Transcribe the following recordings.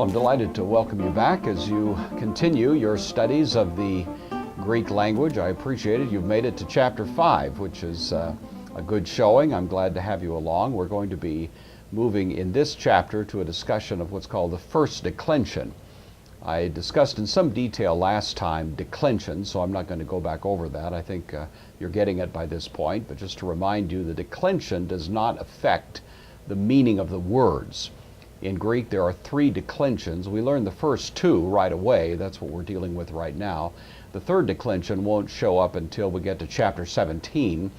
I'm delighted to welcome you back as you continue your studies of the Greek language. I appreciate it. You've made it to chapter 5, which is a good showing. I'm glad to have you along. We're going to be moving in this chapter to a discussion of what's called the first declension. I discussed in some detail last time declension, so I'm not going to go back over that. I think you're getting it by this point, but just to remind you, the declension does not affect the meaning of the words. In Greek, there are 3 declensions. We learned the first 2 right away. That's what we're dealing with right now. The third declension won't show up until we get to chapter 17,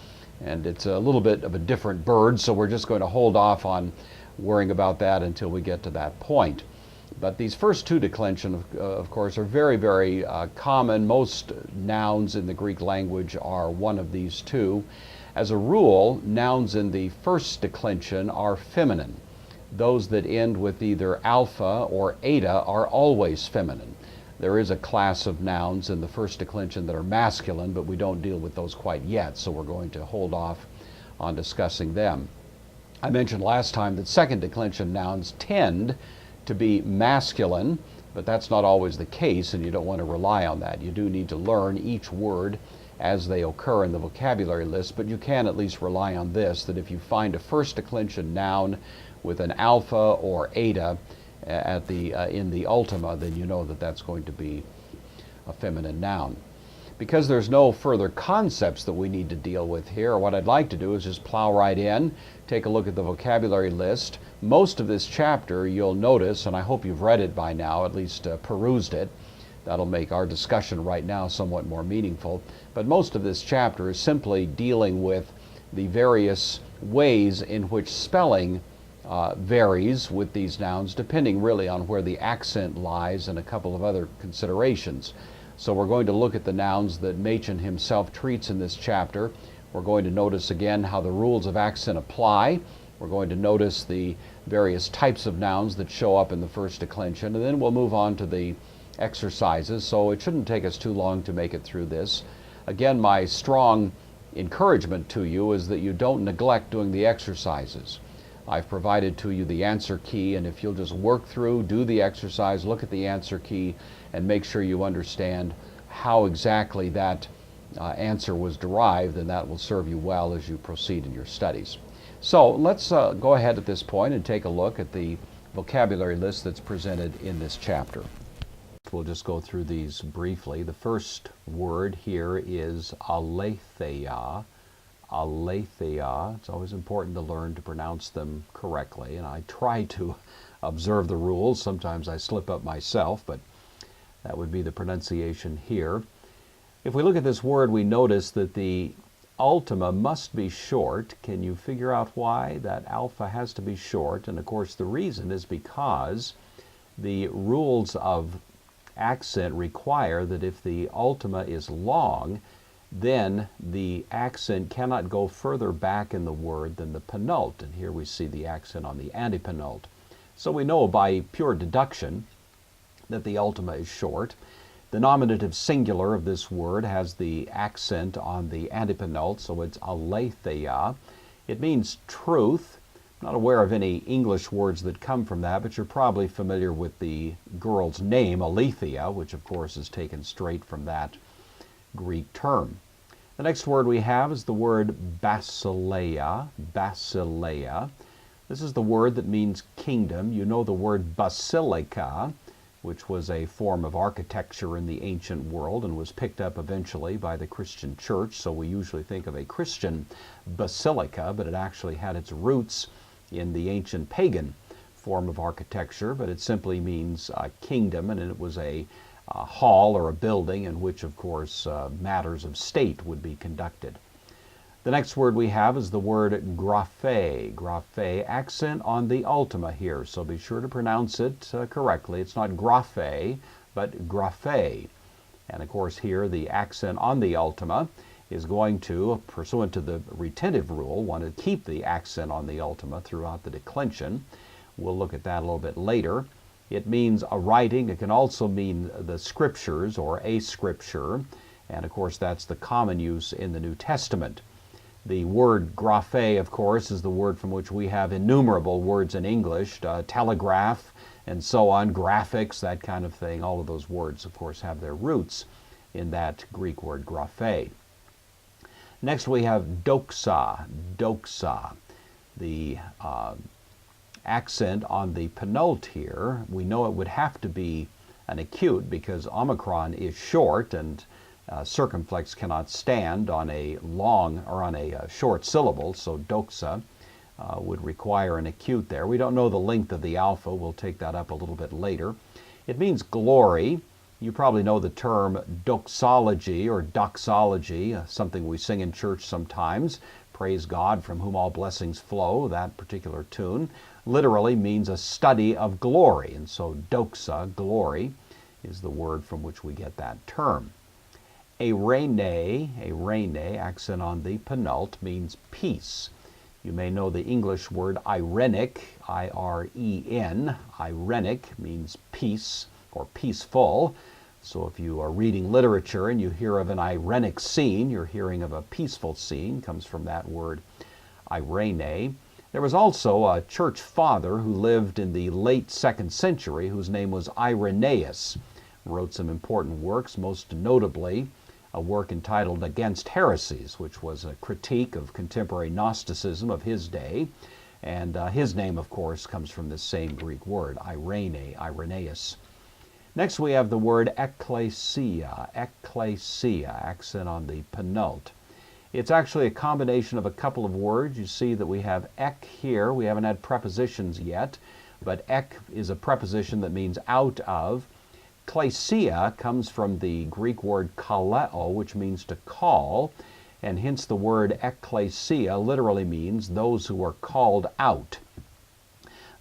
and it's a little bit of a different bird, so we're just going to hold off on worrying about that until we get to that point. But these first 2 declensions, of course, are very, very common. Most nouns in the Greek language are one of these 2. As a rule, nouns in the first declension are feminine. Those that end with either alpha or eta are always feminine. There is a class of nouns in the first declension that are masculine, but we don't deal with those quite yet, so we're going to hold off on discussing them. I mentioned last time that second declension nouns tend to be masculine, but that's not always the case, and you don't want to rely on that. You do need to learn each word as they occur in the vocabulary list, but you can at least rely on this, that if you find a first declension noun with an alpha or eta in the ultima, then you know that that's going to be a feminine noun. Because there's no further concepts that we need to deal with here, what I'd like to do is just plow right in, take a look at the vocabulary list. Most of this chapter, you'll notice, and I hope you've read it by now, at least perused it. That'll make our discussion right now somewhat more meaningful. But most of this chapter is simply dealing with the various ways in which spelling varies with these nouns, depending really on where the accent lies and a couple of other considerations. So we're going to look at the nouns that Machen himself treats in this chapter. We're going to notice again how the rules of accent apply. We're going to notice the various types of nouns that show up in the first declension, and then we'll move on to the exercises. So it shouldn't take us too long to make it through this. Again, my strong encouragement to you is that you don't neglect doing the exercises. I've provided to you the answer key, and if you'll just work through, do the exercise, look at the answer key, and make sure you understand how exactly that answer was derived, then that will serve you well as you proceed in your studies. So let's go ahead at this point and take a look at the vocabulary list that's presented in this chapter. We'll just go through these briefly. The first word here is aletheia. Aletheia. It's always important to learn to pronounce them correctly, and I try to observe the rules. Sometimes I slip up myself, but that would be the pronunciation here. If we look at this word, we notice that the ultima must be short. Can you figure out why that alpha has to be short? And of course the reason is because the rules of accent require that if the ultima is long, then the accent cannot go further back in the word than the penult. And here we see the accent on the antepenult. So we know by pure deduction that the ultima is short. The nominative singular of this word has the accent on the antepenult, so it's aletheia. It means truth. I'm not aware of any English words that come from that, but you're probably familiar with the girl's name, Aletheia, which of course is taken straight from that Greek term. The next word we have is the word basileia. Basileia. This is the word that means kingdom. You know the word basilica, which was a form of architecture in the ancient world and was picked up eventually by the Christian church. So we usually think of a Christian basilica, but it actually had its roots in the ancient pagan form of architecture, but it simply means kingdom, and it was a hall or a building in which, of course, matters of state would be conducted. The next word we have is the word graphe. Graphe, accent on the ultima here, so be sure to pronounce it correctly. It's not graphe, but graphe. And of course here the accent on the ultima is going to, pursuant to the retentive rule, want to keep the accent on the ultima throughout the declension. We'll look at that a little bit later. It means a writing. It can also mean the scriptures or a scripture. And of course that's the common use in the New Testament. The word graphe, of course, is the word from which we have innumerable words in English, telegraph and so on, graphics, that kind of thing. All of those words, of course, have their roots in that Greek word graphe. Next we have doxa, doxa. The accent on the penult here, we know it would have to be an acute because omicron is short and circumflex cannot stand on a long or on a short syllable, so doxa would require an acute there. We don't know the length of the alpha. We'll take that up a little bit later. It means glory. You probably know the term doxology or doxology, something we sing in church sometimes. Praise God from whom all blessings flow, that particular tune, literally means a study of glory. And so doxa, glory, is the word from which we get that term. Eirene, accent on the penult, means peace. You may know the English word Irenic, I-R-E-N. Irenic means peace or peaceful. So if you are reading literature and you hear of an Irenic scene, you're hearing of a peaceful scene, comes from that word Irene. There was also a church father who lived in the late 2nd century whose name was Irenaeus. Wrote some important works, most notably a work entitled Against Heresies, which was a critique of contemporary Gnosticism of his day. And his name, of course, comes from this same Greek word, Irene, Irenaeus. Next we have the word ecclesia, ecclesia, accent on the penult. It's actually a combination of a couple of words. You see that we have ek here. We haven't had prepositions yet, but ek is a preposition that means out of. Klesia comes from the Greek word kaleo, which means to call, and hence the word ecclesia literally means those who are called out.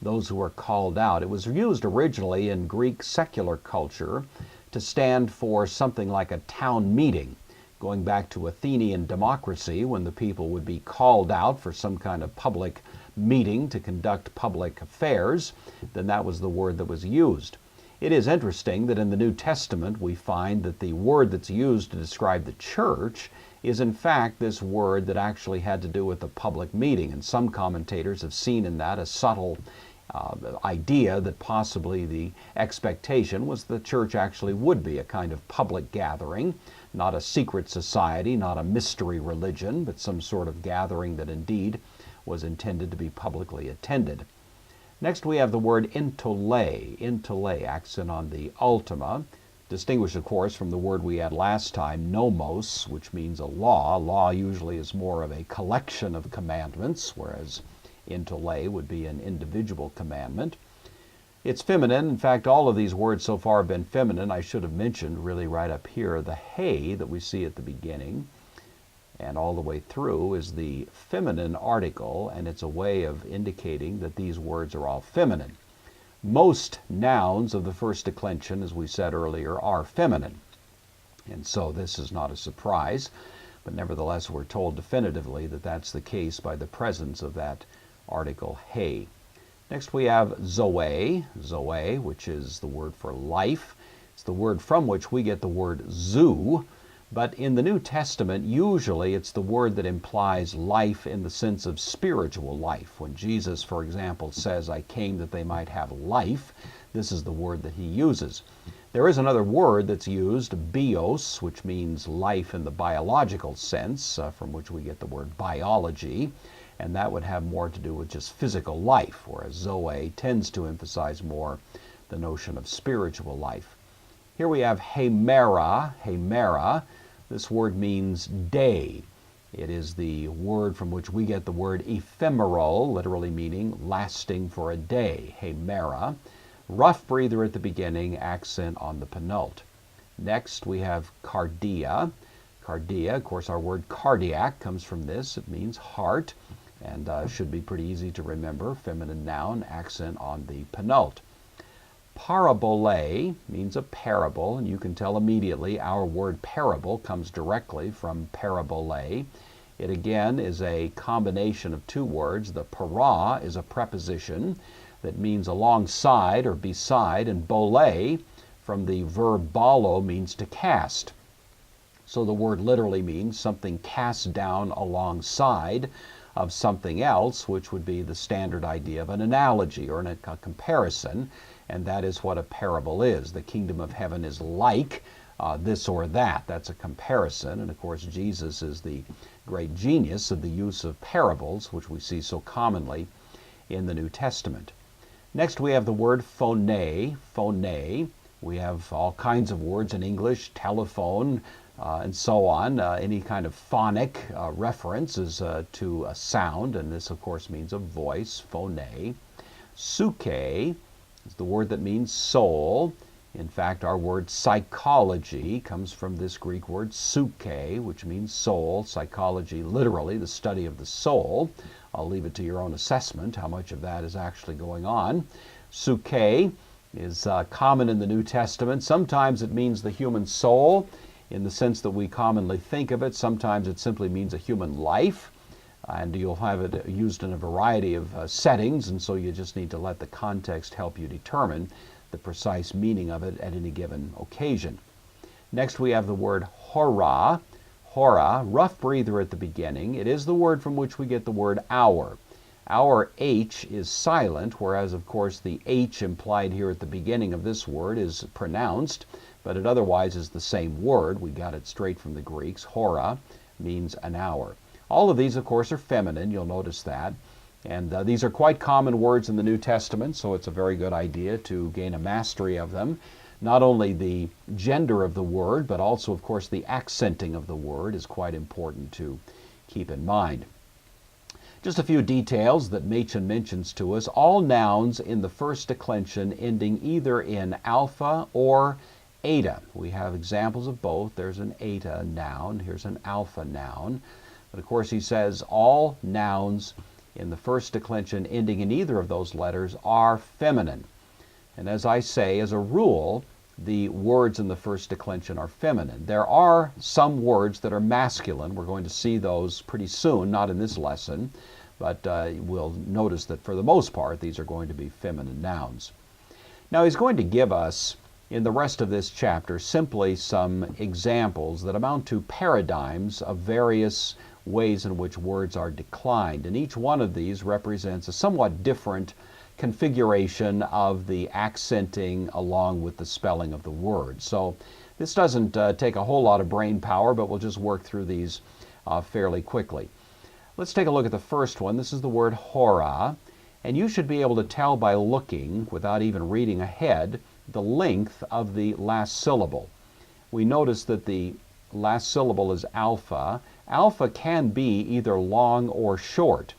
Those who are called out. It was used originally in Greek secular culture to stand for something like a town meeting, going back to Athenian democracy when the people would be called out for some kind of public meeting to conduct public affairs. Then that was the word that was used. It is interesting that in the New Testament we find that the word that's used to describe the church is in fact this word that actually had to do with a public meeting. And some commentators have seen in that a subtle idea that possibly the expectation was the church actually would be a kind of public gathering, not a secret society, not a mystery religion, but some sort of gathering that indeed was intended to be publicly attended. Next we have the word intole, accent on the ultima, distinguished of course from the word we had last time, nomos, which means a law. Law usually is more of a collection of commandments, whereas intole would be an individual commandment. It's feminine. In fact, all of these words so far have been feminine. I should have mentioned really right up here the he that we see at the beginning and all the way through is the feminine article, and it's a way of indicating that these words are all feminine. Most nouns of the first declension, as we said earlier, are feminine. And so this is not a surprise, but nevertheless we're told definitively that that's the case by the presence of that article he. Next we have zoe, zoe, which is the word for life. It's the word from which we get the word zoo, but in the New Testament usually it's the word that implies life in the sense of spiritual life. When Jesus, for example, says, I came that they might have life, this is the word that he uses. There is another word that's used, bios, which means life in the biological sense, from which we get the word biology, and that would have more to do with just physical life, whereas zoe tends to emphasize more the notion of spiritual life. Here we have hemera, hemera. This word means day. It is the word from which we get the word ephemeral, literally meaning lasting for a day, hemera. Rough breather at the beginning, accent on the penult. Next we have cardia. Cardia, of course our word cardiac comes from this. It means heart and should be pretty easy to remember. Feminine noun, accent on the penult. Parabole means a parable, and you can tell immediately our word parable comes directly from parabole. It again is a combination of two words. The para is a preposition that means alongside or beside, and bole from the verb balo means to cast. So the word literally means something cast down alongside of something else, which would be the standard idea of an analogy or a comparison. and that is what a parable is. The kingdom of heaven is like this or that. That's a comparison, and of course Jesus is the great genius of the use of parables, which we see so commonly in the New Testament. Next we have the word phone. Phone. We have all kinds of words in English, telephone, and so on. Any kind of phonic reference is to a sound, and this of course means a voice, phone. Psyche is the word that means soul. In fact, our word psychology comes from this Greek word psyche, which means soul. Psychology, literally, the study of the soul. I'll leave it to your own assessment how much of that is actually going on. Psyche is common in the New Testament. Sometimes it means the human soul in the sense that we commonly think of it. Sometimes it simply means a human life, and you'll have it used in a variety of settings, and so you just need to let the context help you determine the precise meaning of it at any given occasion. Next we have the word hora. Hora, rough breather at the beginning. It is the word from which we get the word hour. Our H is silent, whereas of course the H implied here at the beginning of this word is pronounced, but it otherwise is the same word. We got it straight from the Greeks. Hora means an hour. All of these of course are feminine, you'll notice that. And these are quite common words in the New Testament, so it's a very good idea to gain a mastery of them. Not only the gender of the word, but also, of course, the accenting of the word is quite important to keep in mind. Just a few details that Machen mentions to us. All nouns in the first declension ending either in alpha or eta. We have examples of both. There's an eta noun. Here's an alpha noun. But of course, he says all nouns in the first declension ending in either of those letters are feminine. And as I say, as a rule, the words in the first declension are feminine. There are some words that are masculine. We're going to see those pretty soon, not in this lesson, but we'll notice that for the most part, these are going to be feminine nouns. Now he's going to give us, in the rest of this chapter, simply some examples that amount to paradigms of various ways in which words are declined. And each one of these represents a somewhat different configuration of the accenting along with the spelling of the word. So this doesn't take a whole lot of brain power, but we'll just work through these fairly quickly. Let's take a look at the first one. This is the word hora, and you should be able to tell by looking, without even reading ahead, the length of the last syllable. We notice that the last syllable is alpha. Alpha can be either long or short.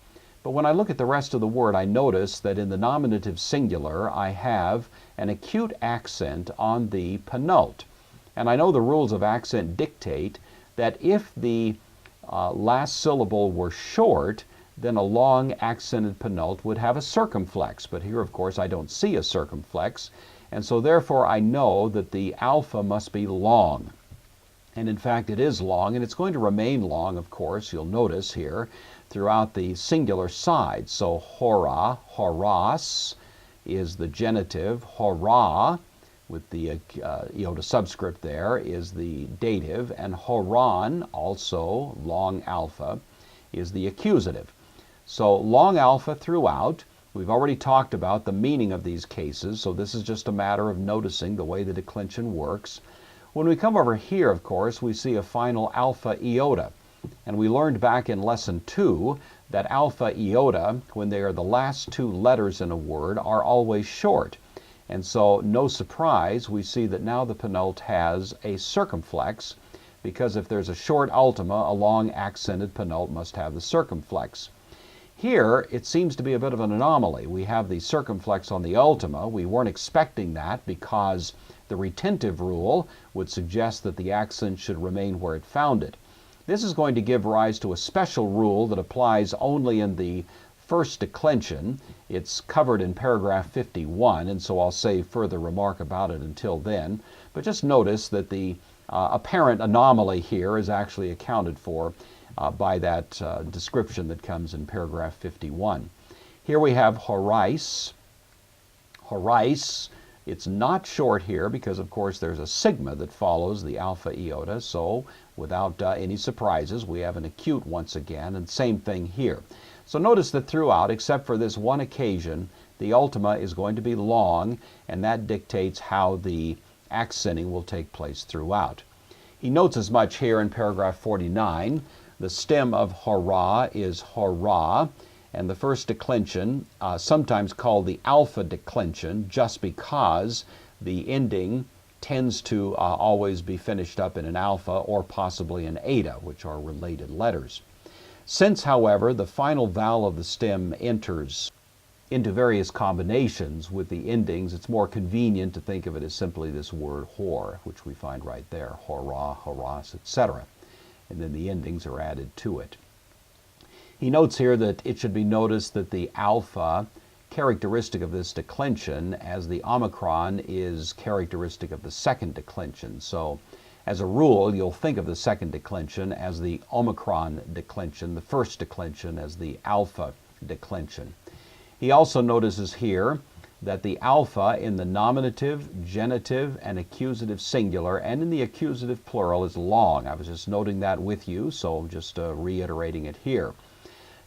But when I look at the rest of the word, I notice that in the nominative singular, I have an acute accent on the penult. And I know the rules of accent dictate that if the last syllable were short, then a long accented penult would have a circumflex. But here, of course, I don't see a circumflex. And so therefore, I know that the alpha must be long. And in fact, it is long, and it's going to remain long, of course, you'll notice here, throughout the singular side. So hora, horos, is the genitive. Hora, with the iota subscript there, is the dative. And horon, also long alpha, is the accusative. So long alpha throughout. We've already talked about the meaning of these cases, so this is just a matter of noticing the way the declension works. When we come over here, of course, we see a final alpha iota. And we learned back in lesson 2 that alpha iota, when they are the last two letters in a word, are always short. And so, no surprise, we see that now the penult has a circumflex, because if there's a short ultima, a long accented penult must have the circumflex. Here, it seems to be a bit of an anomaly. We have the circumflex on the ultima. We weren't expecting that because the retentive rule would suggest that the accent should remain where it found it. This is going to give rise to a special rule that applies only in the first declension. It's covered in paragraph 51, and so I'll save further remark about it until then. But just notice that the apparent anomaly here is actually accounted for by that description that comes in paragraph 51. Here we have horais. Horais, it's not short here because, of course, there's a sigma that follows the alpha iota, so without any surprises, we have an acute once again, and same thing here. So notice that throughout, except for this one occasion, the ultima is going to be long, and that dictates how the accenting will take place throughout. He notes as much here in paragraph 49. The stem of hora is hora, and the first declension, sometimes called the alpha declension, just because the ending tends to always be finished up in an alpha or possibly an eta, which are related letters. Since, however, the final vowel of the stem enters into various combinations with the endings, it's more convenient to think of it as simply this word hor, which we find right there, hora, horas, etc. And then the endings are added to it. He notes here that it should be noticed that the alpha characteristic of this declension, as the omicron is characteristic of the second declension. So as a rule, you'll think of the second declension as the omicron declension, the first declension as the alpha declension. He also notices here that the alpha in the nominative, genitive, and accusative singular, and in the accusative plural, is long. I was just noting that with you, so just reiterating it here.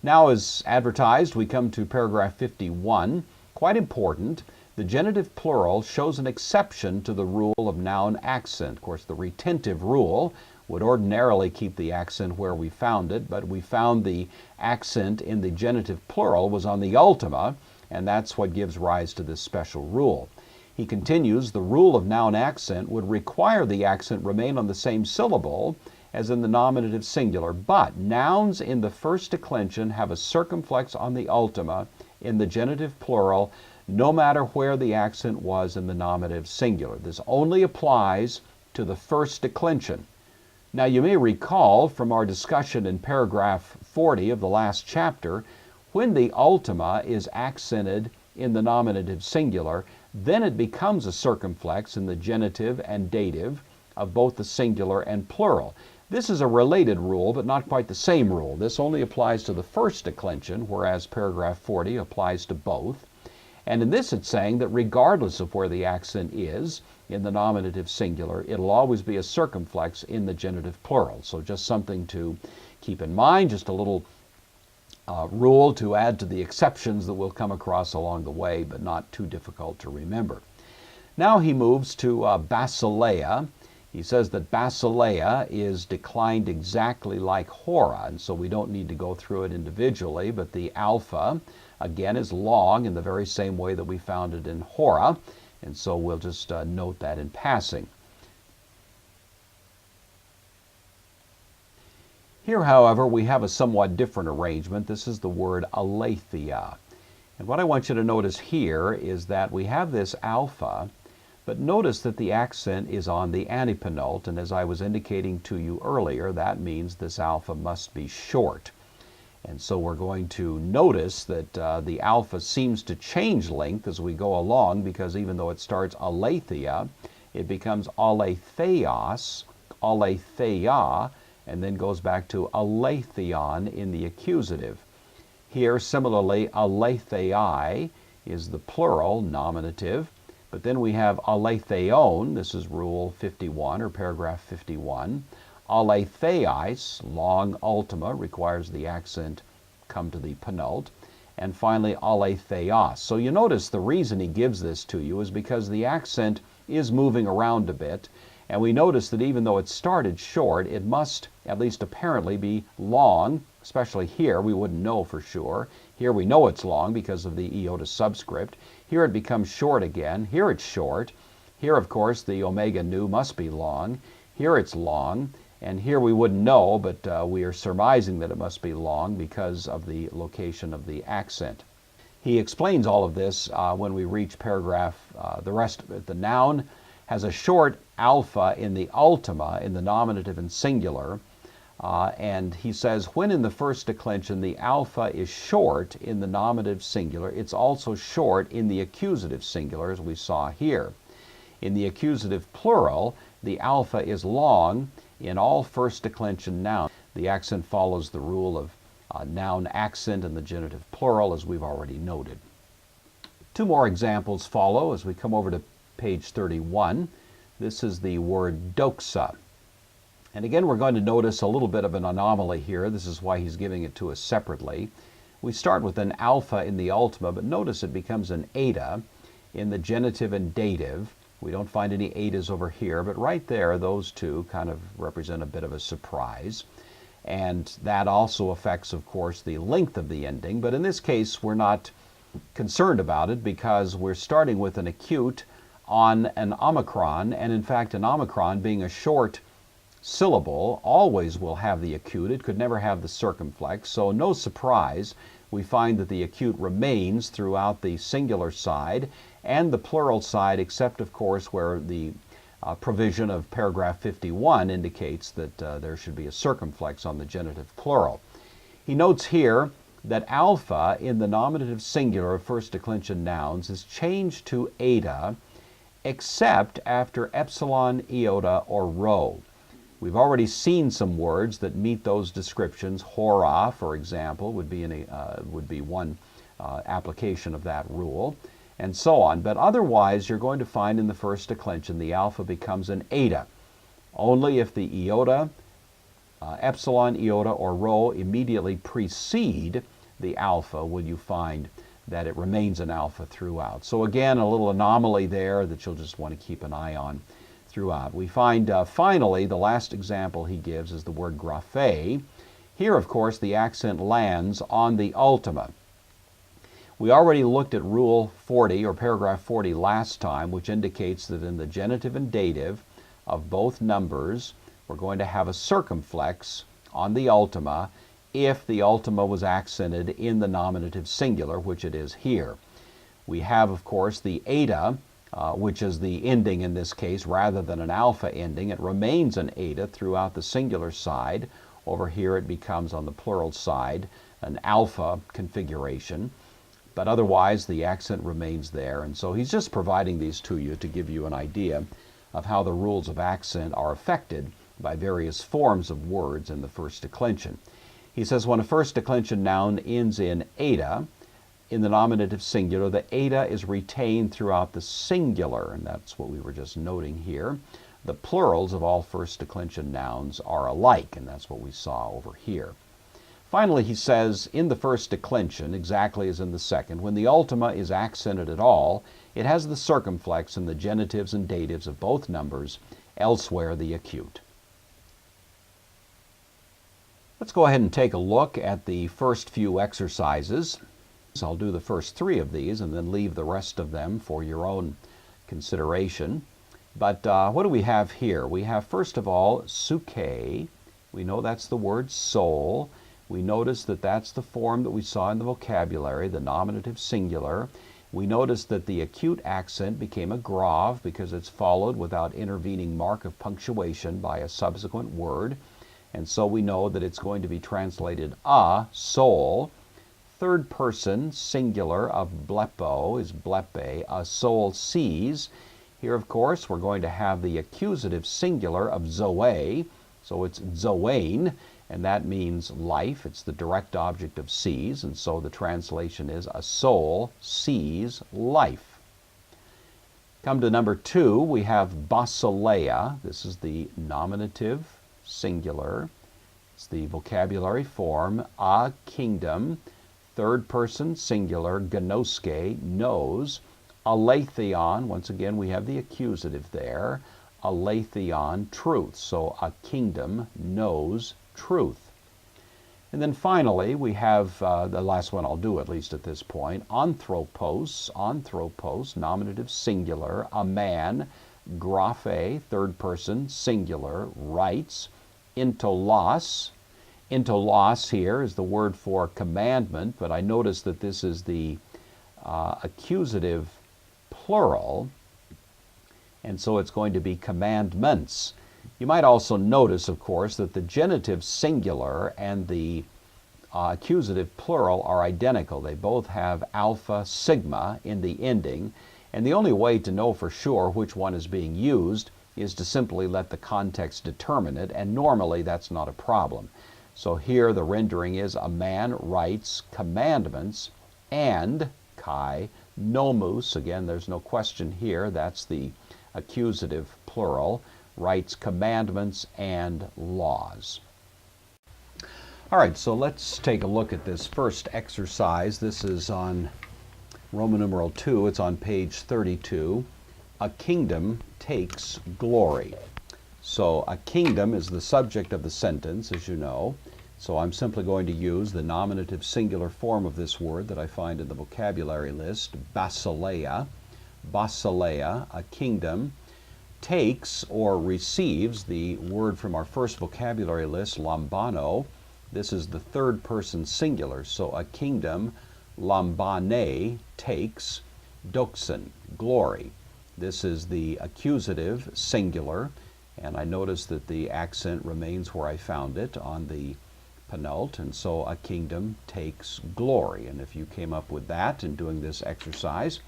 Now, as advertised, we come to paragraph 51. Quite important, the genitive plural shows an exception to the rule of noun accent. Of course, the retentive rule would ordinarily keep the accent where we found it, but we found the accent in the genitive plural was on the ultima, and that's what gives rise to this special rule. He continues, the rule of noun accent would require the accent remain on the same syllable as in the nominative singular, but nouns in the first declension have a circumflex on the ultima in the genitive plural, no matter where the accent was in the nominative singular. This only applies to the first declension. Now, you may recall from our discussion in paragraph 40 of the last chapter, when the ultima is accented in the nominative singular, then it becomes a circumflex in the genitive and dative of both the singular and plural. This is a related rule, but not quite the same rule. This only applies to the first declension, whereas paragraph 40 applies to both. And in this, it's saying that regardless of where the accent is in the nominative singular, it'll always be a circumflex in the genitive plural. So just something to keep in mind, just a little rule to add to the exceptions that we'll come across along the way, but not too difficult to remember. Now he moves to basileia. He says that basileia is declined exactly like hora, and so we don't need to go through it individually, but the alpha, again, is long in the very same way that we found it in hora, and so we'll just note that in passing. Here, however, we have a somewhat different arrangement. This is the word aletheia. And what I want you to notice here is that we have this alpha, but notice that the accent is on the antepenult, and as I was indicating to you earlier, that means this alpha must be short. And so we're going to notice that the alpha seems to change length as we go along, because even though it starts aletheia, it becomes aletheos, aletheia, and then goes back to aletheon in the accusative. Here, similarly, aletheai is the plural nominative, but then we have aletheon, this is rule 51 or paragraph 51. Aletheis, long ultima, requires the accent come to the penult. And finally, aletheos. So you notice the reason he gives this to you is because the accent is moving around a bit. And we notice that even though it started short, it must, at least apparently, be long, especially here. We wouldn't know for sure. Here we know it's long because of the iota subscript. Here it becomes short again. Here it's short. Here, of course, the omega nu must be long. Here it's long. And here we wouldn't know, but we are surmising that it must be long because of the location of the accent. He explains all of this when we reach paragraph, the rest of it. The noun has a short alpha in the ultima, in the nominative and singular, and he says, when in the first declension the alpha is short in the nominative singular, it's also short in the accusative singular, as we saw here. In the accusative plural, the alpha is long in all first declension nouns. The accent follows the rule of noun accent in the genitive plural, as we've already noted. Two more examples follow as we come over to page 31. This is the word doxa. And again, we're going to notice a little bit of an anomaly here. This is why he's giving it to us separately. We start with an alpha in the ultima, but notice it becomes an eta in the genitive and dative. We don't find any etas over here, but right there, those two kind of represent a bit of a surprise. And that also affects, of course, the length of the ending. But in this case, we're not concerned about it because we're starting with an acute on an omicron. And in fact, an omicron being a short syllable always will have the acute. It could never have the circumflex. So no surprise, we find that the acute remains throughout the singular side and the plural side, except, of course, where the provision of paragraph 51 indicates that there should be a circumflex on the genitive plural. He notes here that alpha in the nominative singular of first declension nouns is changed to eta except after epsilon, iota, or rho. We've already seen some words that meet those descriptions. Hora, for example, would be one application of that rule, and so on. But otherwise, you're going to find in the first declension the alpha becomes an eta. Only if the iota, epsilon, iota, or rho immediately precede the alpha will you find that it remains an alpha throughout. So again, a little anomaly there that you'll just want to keep an eye on throughout. We find finally the last example he gives is the word graphe. Here, of course, the accent lands on the ultima. We already looked at Rule 40 or paragraph 40 last time, which indicates that in the genitive and dative of both numbers, we're going to have a circumflex on the ultima if the ultima was accented in the nominative singular, which it is here. We have, of course, the eta, which is the ending in this case rather than an alpha ending. It remains an eta throughout the singular side. Over here it becomes on the plural side an alpha configuration. But otherwise, the accent remains there. And so he's just providing these to you to give you an idea of how the rules of accent are affected by various forms of words in the first declension. He says when a first declension noun ends in eta, in the nominative singular, the eta is retained throughout the singular, and that's what we were just noting here. The plurals of all first declension nouns are alike, and that's what we saw over here. Finally, he says, in the first declension, exactly as in the second, when the ultima is accented at all, it has the circumflex in the genitives and datives of both numbers, elsewhere the acute. Let's go ahead and take a look at the first few exercises. So I'll do the first three of these and then leave the rest of them for your own consideration. But what do we have here? We have, first of all, suke. We know that's the word soul. We notice that that's the form that we saw in the vocabulary, the nominative singular. We notice that the acute accent became a grave because it's followed without intervening mark of punctuation by a subsequent word. And so we know that it's going to be translated a, soul. Third person singular of blepo is blepe, a soul sees. Here, of course, we're going to have the accusative singular of zoe, so it's zoein, and that means life. It's the direct object of sees, and so the translation is a soul sees life. Come to number 2, we have basileia. This is the nominative singular. It's the vocabulary form, a kingdom. Third person singular, gnoske, knows. Aletheon, once again we have the accusative there. Aletheon, truth. So a kingdom knows truth. And then finally we have the last one I'll do at least at this point, anthropos, nominative singular, a man, graphe, third person singular, writes. Intolos here is the word for commandment, but I notice that this is the accusative plural, and so it's going to be commandments. You might also notice, of course, that the genitive singular and the accusative plural are identical. They both have alpha, sigma in the ending, and the only way to know for sure which one is being used is to simply let the context determine it, and normally that's not a problem. So here the rendering is a man writes commandments and kai nomus, again there's no question here, that's the accusative plural, writes commandments and laws. All right, so let's take a look at this first exercise. This is on Roman numeral 2. It's on page 32. A kingdom takes glory. So a kingdom is the subject of the sentence, as you know. So I'm simply going to use the nominative singular form of this word that I find in the vocabulary list, basileia. Basileia, a kingdom, takes or receives the word from our first vocabulary list, lambano. This is the third person singular, so a kingdom, lambane, takes, doxen, glory. This is the accusative singular, and I notice that the accent remains where I found it on the penult, and so a kingdom takes glory. And if you came up with that in doing this exercise,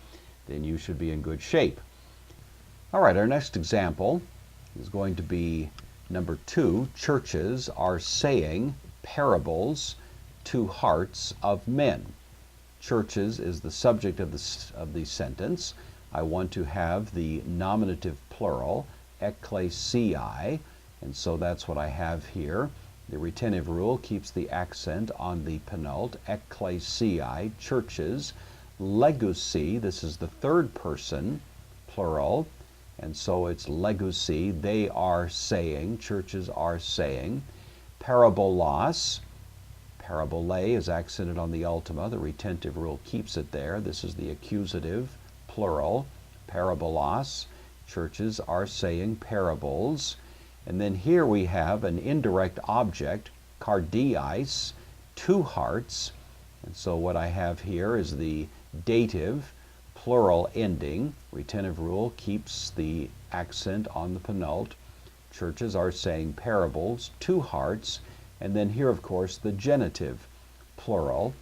then you should be in good shape. All right, our next example is going to be number 2. Churches are saying parables to hearts of men. Churches is the subject of the sentence. I want to have the nominative plural, ecclesiae, and so that's what I have here. The retentive rule keeps the accent on the penult, ecclesiae, churches. Legusi, this is the third person plural, and so it's legusi, they are saying, churches are saying. Parabolos, parabole is accented on the ultima. The retentive rule keeps it there. This is the accusative plural, parabolos. Churches are saying parables. And then here we have an indirect object, cardiais, two hearts. And so what I have here is the dative plural ending. Retentive rule keeps the accent on the penult. Churches are saying parables, two hearts, and then here, of course, the genitive plural,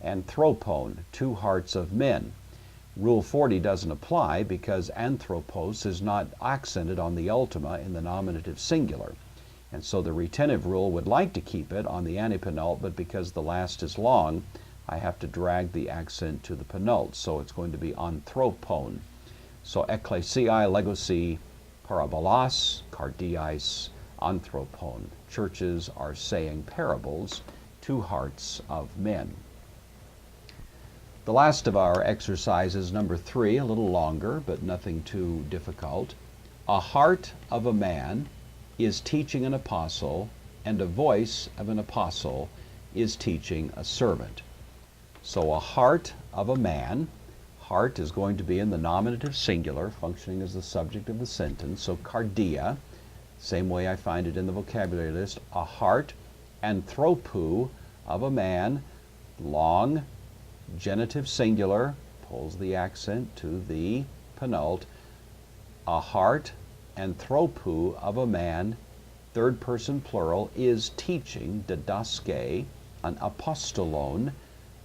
anthropon, two hearts of men. Rule 40 doesn't apply because anthropos is not accented on the ultima in the nominative singular. And so the retentive rule would like to keep it on the antepenult, but because the last is long, I have to drag the accent to the penult. So it's going to be anthropon. So ecclesiae, legosi, parabolos, cardiais, anthropon. Churches are saying parables to hearts of men. The last of our exercises, number 3, a little longer, but nothing too difficult. A heart of a man is teaching an apostle, and a voice of an apostle is teaching a servant. So a heart of a man, heart is going to be in the nominative singular, functioning as the subject of the sentence. So cardia, same way I find it in the vocabulary list, a heart, anthropou of a man, long, genitive singular, pulls the accent to the penult. A heart, anthropou of a man, third person plural, is teaching, didaske, an apostolon,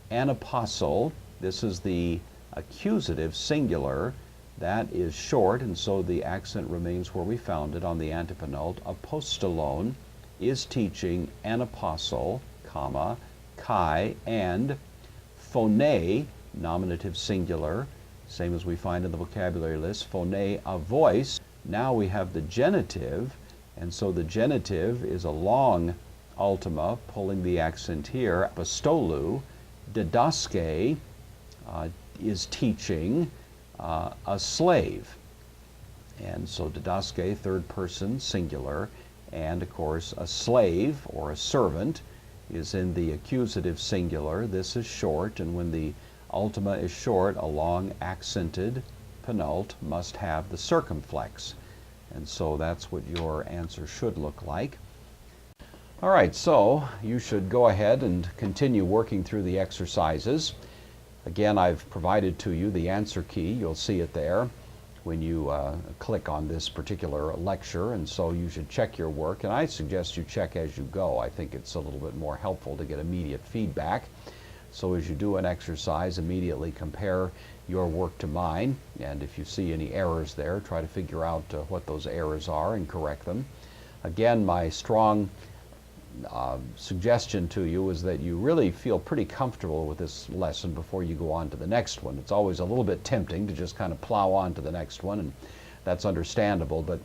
an apostle. This is the accusative singular. That is short, and so the accent remains where we found it on the antepenult. Apostolon is teaching an apostle, comma, kai, and phone, nominative singular, same as we find in the vocabulary list. Phone, a voice. Now we have the genitive, and so the genitive is a long ultima, pulling the accent here. Apostolou, didaske, is teaching a slave. And so didaske, third person singular, and of course a slave or a servant is in the accusative singular. This is short, and when the ultima is short, a long accented penult must have the circumflex. And so that's what your answer should look like. All right, so you should go ahead and continue working through the exercises. Again, I've provided to you the answer key. You'll see it there when you click on this particular lecture, and so you should check your work. And I suggest you check as you go. I think it's a little bit more helpful to get immediate feedback. So as you do an exercise, immediately compare your work to mine, and if you see any errors there, try to figure out what those errors are and correct them. Again, my strong suggestion to you is that you really feel pretty comfortable with this lesson before you go on to the next one. It's always a little bit tempting to just kind of plow on to the next one, and that's understandable, but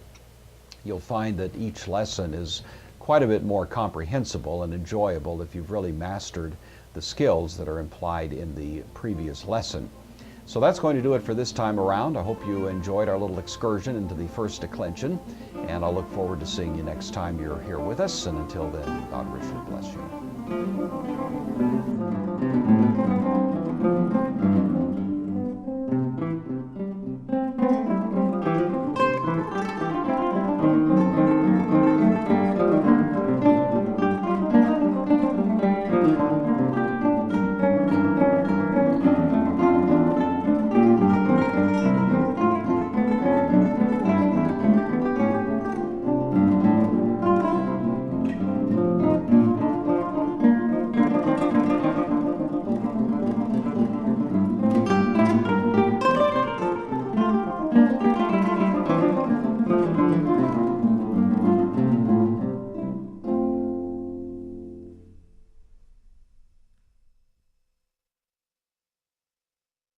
you'll find that each lesson is quite a bit more comprehensible and enjoyable if you've really mastered the skills that are implied in the previous lesson. So that's going to do it for this time around. I hope you enjoyed our little excursion into the first declension, and I'll look forward to seeing you next time you're here with us. And until then, God richly bless you.